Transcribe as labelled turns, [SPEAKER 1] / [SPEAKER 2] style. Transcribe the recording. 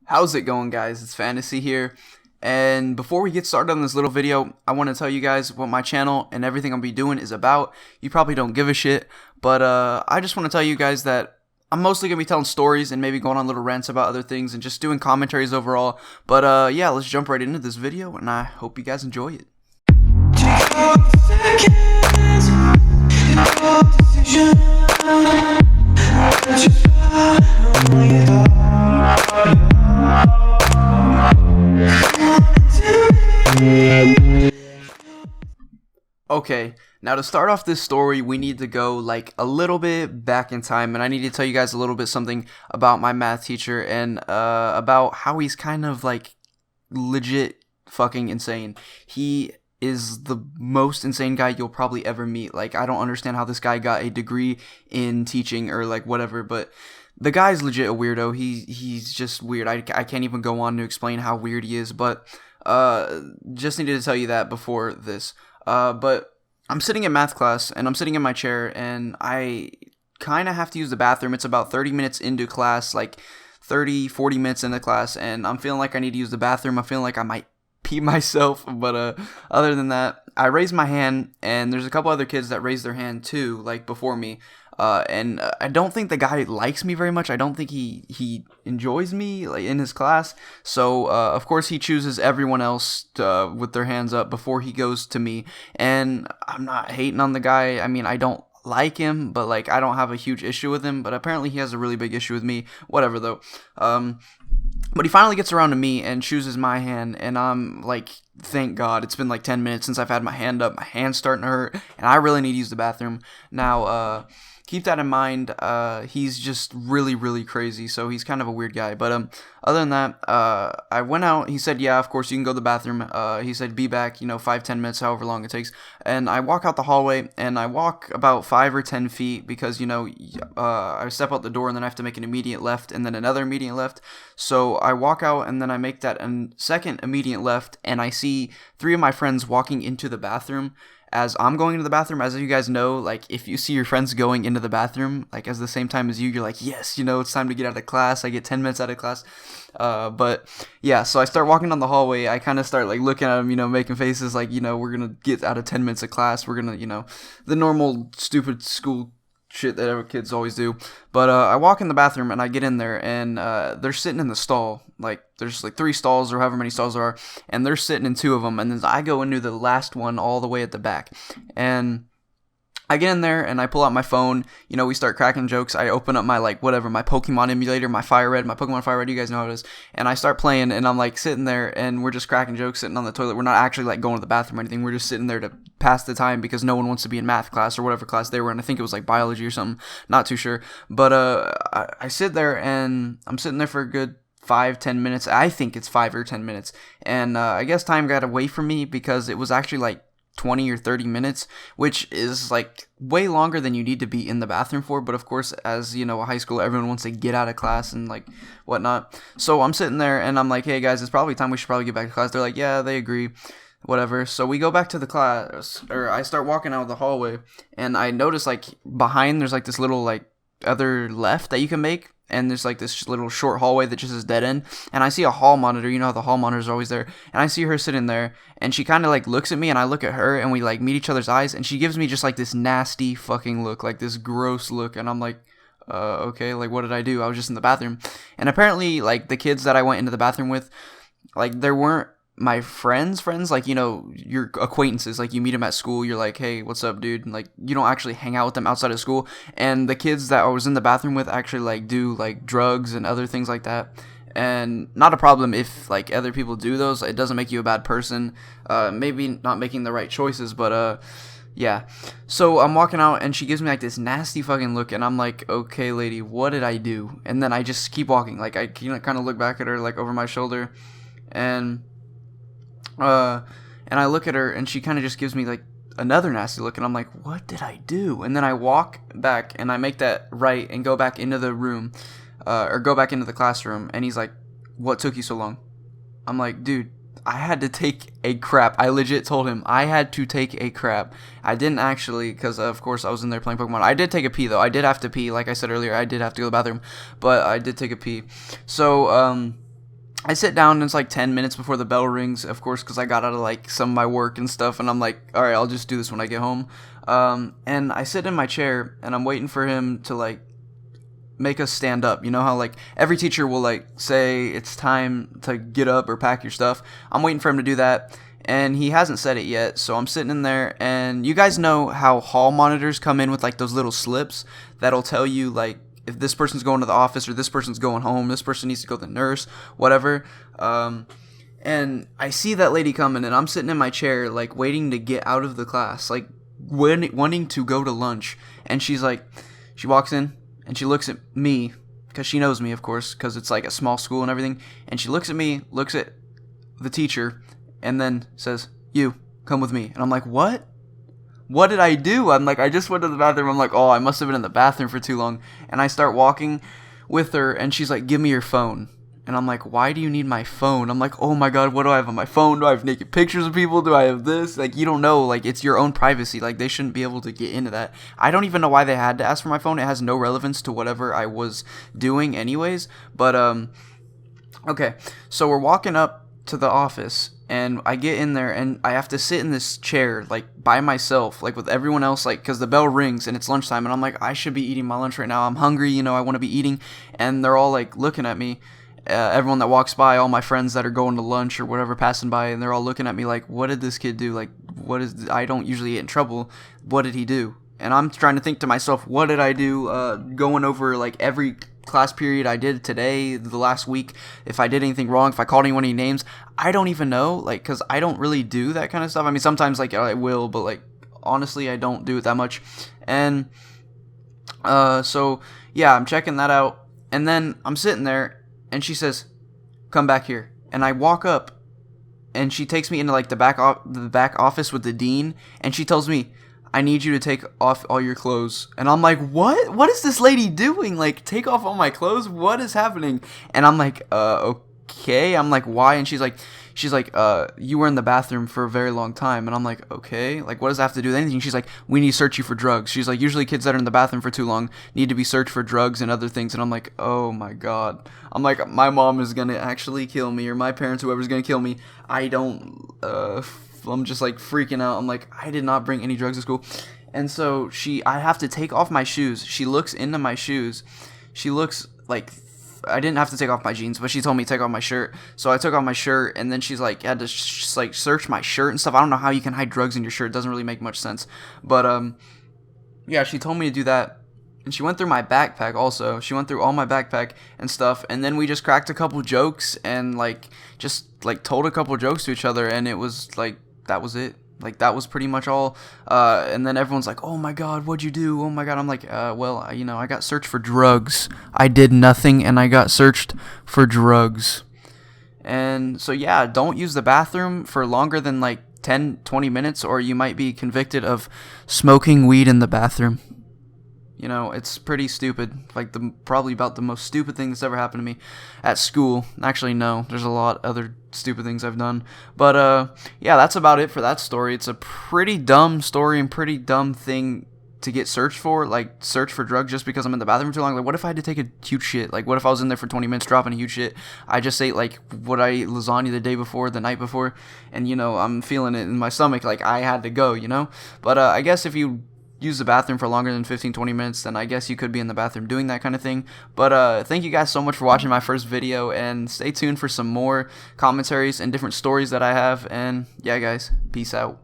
[SPEAKER 1] How's it going, guys? It's Fantasy here. And before we get started on this little video, I want to tell you guys what my channel and everything I'll be doing is about. You probably don't give a shit, but I just want to tell you guys that I'm mostly going to be telling stories and maybe going on little rants about other things and just doing commentaries overall. But yeah, let's jump right into this video, and I hope you guys enjoy it. Okay, now to start off this story, we need to go like a little bit back in time, and I need to tell you guys a little bit something about my math teacher and about how he's kind of like legit fucking insane. He is the most insane guy you'll probably ever meet. Like, I don't understand how this guy got a degree in teaching or like whatever, but the guy's legit a weirdo. He's just weird. I can't even go on to explain how weird he is, but just needed to tell you that before this. But I'm sitting in math class, and I'm sitting in my chair, and I kind of have to use the bathroom. It's about 30 minutes into class, like 30, 40 minutes into class, and I'm feeling like I need to use the bathroom. I'm feeling like I might pee myself, but other than that, I raise my hand, and there's a couple other kids that raise their hand too, like before me. And I don't think the guy likes me very much. I don't think he enjoys me like in his class. So of course he chooses everyone else with their hands up before he goes to me. And I'm not hating on the guy. I mean, I don't like him, but like I don't have a huge issue with him. But apparently he has a really big issue with me. Whatever though. But he finally gets around to me and chooses my hand, and I'm like, thank God. It's been like 10 minutes since I've had my hand up. My hand's starting to hurt, and I really need to use the bathroom. Now, keep that in mind. He's just really, really crazy, so he's kind of a weird guy. But other than that, I went out. He said, yeah, of course, you can go to the bathroom. He said, be back, 5-10 minutes, however long it takes. And I walk out the hallway, and I walk about 5 or 10 feet because, I step out the door, and then I have to make an immediate left, and then another immediate left. So I walk out, and then I make that second immediate left, and I see 3 of my friends walking into the bathroom. As I'm going into the bathroom, as you guys know, like, if you see your friends going into the bathroom, like, at the same time as you're like, yes, it's time to get out of class. I get 10 minutes out of class. But, yeah, so I start walking down the hallway. I kind of start, like, looking at them, making faces like, we're going to get out of 10 minutes of class. We're going to, the normal stupid school shit that other kids always do. But I walk in the bathroom, and I get in there, and they're sitting in the stall. Like, there's like 3 stalls or however many stalls there are, and they're sitting in 2 of them, and then I go into the last one all the way at the back. And I get in there, and I pull out my phone. We start cracking jokes. I open up my, like, whatever, my Pokemon emulator, my Fire Red, my Pokemon Fire Red, you guys know how it is. And I start playing, and I'm, like, sitting there, and we're just cracking jokes, sitting on the toilet. We're not actually, like, going to the bathroom or anything. We're just sitting there to pass the time because no one wants to be in math class or whatever class they were in. I think it was, like, biology or something. Not too sure. But I sit there, and I'm sitting there for a good 5-10 minutes. I think it's 5 or 10 minutes. And I guess time got away from me because it was actually, like, 20 or 30 minutes, which is like way longer than you need to be in the bathroom for. But of course, as a high school, everyone wants to get out of class and like whatnot. So I'm sitting there and I'm like, hey guys, it's probably time we should probably get back to class. They're like, yeah, they agree, whatever. So we go back to the class, or I start walking out of the hallway, and I notice like behind there's like this little like other left that you can make. And there's like this little short hallway that just is dead end. And I see a hall monitor. How the hall monitors are always there. And I see her sitting there. And she kind of like looks at me. And I look at her. And we like meet each other's eyes. And she gives me just like this nasty fucking look. Like this gross look. And I'm like, okay. Like, what did I do? I was just in the bathroom. And apparently like the kids that I went into the bathroom with, like there weren't my friends, like, your acquaintances, like, you meet them at school, you're like, hey, what's up, dude? And, like, you don't actually hang out with them outside of school, and the kids that I was in the bathroom with actually, like, do, like, drugs and other things like that, and not a problem if, like, other people do those. It doesn't make you a bad person. Maybe not making the right choices, but, yeah. So I'm walking out, and she gives me, like, this nasty fucking look, and I'm like, okay, lady, what did I do? And then I just keep walking, like, I kind of look back at her, like, over my shoulder, and I look at her, and she kind of just gives me, like, another nasty look, and I'm like, what did I do? And then I walk back, and I make that right, and go back into the room, or go back into the classroom, and he's like, what took you so long? I'm like, dude, I had to take a crap. I legit told him I had to take a crap. I didn't actually, because, of course, I was in there playing Pokemon. I did take a pee, though. I did have to pee, like I said earlier. I did have to go to the bathroom, but I did take a pee. So, I sit down and it's like 10 minutes before the bell rings, of course, because I got out of like some of my work and stuff, and I'm like, all right, I'll just do this when I get home. And I sit in my chair and I'm waiting for him to like make us stand up. You know how like every teacher will like say it's time to get up or pack your stuff. I'm waiting for him to do that, and he hasn't said it yet. So I'm sitting in there, and you guys know how hall monitors come in with like those little slips that'll tell you like if this person's going to the office or this person's going home, this person needs to go to the nurse, whatever. And I see that lady coming, and I'm sitting in my chair like waiting to get out of the class, like wanting to go to lunch. And she's like, she walks in and she looks at me, because she knows me, of course, because it's like a small school and everything. And she looks at me, looks at the teacher, and then says, "You, come with me." And I'm like, what? What did I do? I'm like, I just went to the bathroom. I'm like, oh, I must have been in the bathroom for too long. And I start walking with her, and she's like, "Give me your phone." And I'm like, why do you need my phone? I'm like, oh my god, what do I have on my phone? Do I have naked pictures of people? Do I have this? Like, you don't know. Like, it's your own privacy. Like, they shouldn't be able to get into that. I don't even know why they had to ask for my phone. It has no relevance to whatever I was doing anyways. But, okay. So we're walking up to the office, and I get in there, and I have to sit in this chair, like, by myself, like, with everyone else, like, because the bell rings, and it's lunchtime, and I'm like, I should be eating my lunch right now. I'm hungry, you know, I want to be eating. And they're all, like, looking at me. Everyone that walks by, all my friends that are going to lunch or whatever, passing by, and they're all looking at me like, what did this kid do? Like, I don't usually get in trouble. What did he do? And I'm trying to think to myself, what did I do? Going over like every class period I did today, the last week, if I did anything wrong, if I called anyone any names, I don't even know, like, because I don't really do that kind of stuff. I mean, sometimes like I will, but like honestly, I don't do it that much. And so yeah, I'm checking that out, and then I'm sitting there. And she says, "Come back here." And I walk up, and she takes me into like the back office with the dean, and she tells me, "I need you to take off all your clothes." And I'm like, "What? What is this lady doing? Like, take off all my clothes? What is happening?" And I'm like, okay. I'm like, "Why?" And she's like, "You were in the bathroom for a very long time." And I'm like, okay, like, what does that have to do with anything? She's like, "We need to search you for drugs." She's like, "Usually kids that are in the bathroom for too long need to be searched for drugs and other things." And I'm like, oh my god. I'm like, my mom is gonna actually kill me, or my parents, whoever's gonna kill me. I'm just like freaking out. I'm like, I did not bring any drugs to school. And so I have to take off my shoes. She looks into my shoes. She looks like, I didn't have to take off my jeans, but she told me to take off my shirt. So I took off my shirt, and then she's like, had to like search my shirt and stuff. I don't know how you can hide drugs in your shirt. It doesn't really make much sense. But yeah, she told me to do that. And she went through my backpack also. She went through all my backpack and stuff. And then we just cracked a couple jokes and like just like told a couple jokes to each other, and it was like, that was it. Like, that was pretty much all. And then everyone's like, "Oh my god, what'd you do? Oh my god." I'm like, well, you know, I got searched for drugs. I did nothing, and I got searched for drugs. And so yeah, don't use the bathroom for longer than like 10-20 minutes, or you might be convicted of smoking weed in the bathroom. You know, it's pretty stupid. Like, probably about the most stupid thing that's ever happened to me at school. Actually, no. There's a lot other stupid things I've done. But, yeah, that's about it for that story. It's a pretty dumb story and pretty dumb thing to get searched for. Like, search for drugs just because I'm in the bathroom too long. Like, what if I had to take a huge shit? Like, what if I was in there for 20 minutes dropping a huge shit? I just ate, like, what I ate lasagna the day before, the night before. And, you know, I'm feeling it in my stomach. Like, I had to go, you know? But, I guess if you use the bathroom for longer than 15-20 minutes, then I guess you could be in the bathroom doing that kind of thing. But thank you guys so much for watching my first video, and stay tuned for some more commentaries and different stories that I have. And yeah, guys, peace out.